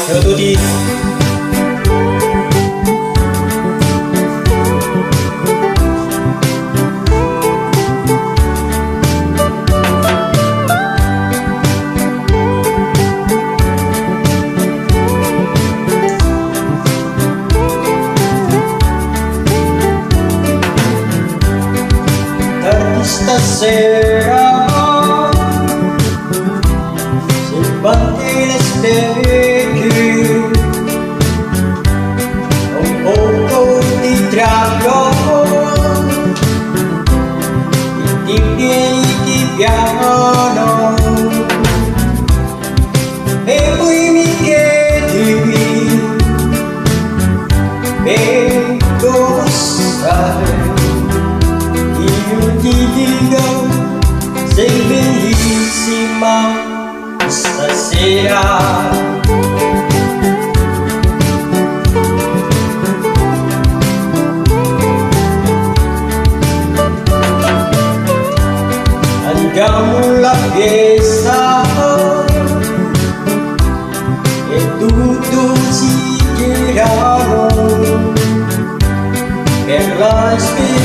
Ciao a tutti. Tardi stasera silbanti le stelle, un poco di trago, ti vieni di piano e poi mi chiedi e dove stai. Io ti dico, sei bellissima stasera. Andiamo alla fiesta e tutto si girano per la spedizione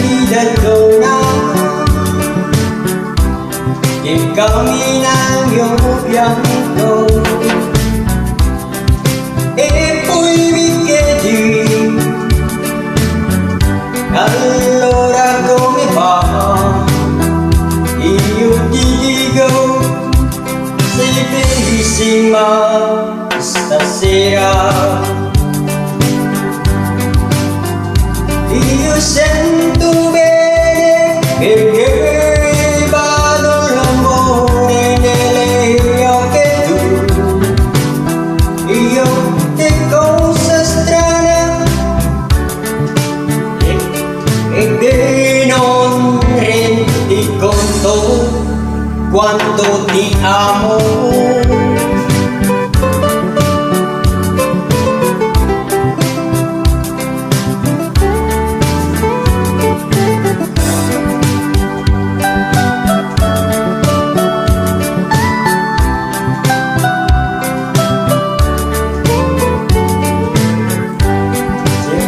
che cammina al mio fianco e poi mi chiedi allora come va. Io ti dico, sei bellissima stasera. Io sento bene perché vado l'amore nelle occhi tu. Io che cosa strana e che non rendi conto quanto ti amo.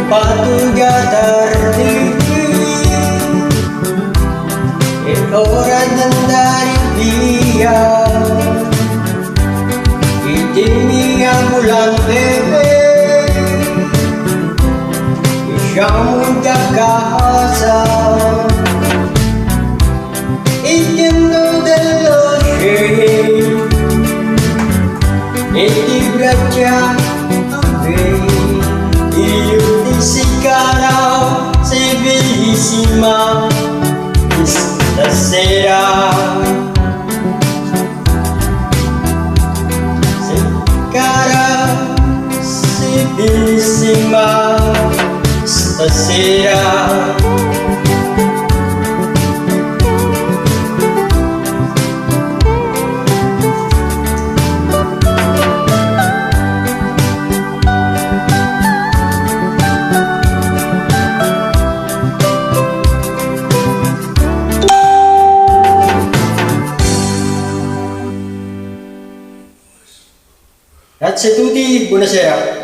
Patuga tardi è ora d'andare via, i temi ambulante usciamo da casa e tendo dello scemo e ti braccia a me. Io ti sei cara, sei bellissima stasera. Sei cara, sei bellissima stasera. Grazie a tutti, buonasera.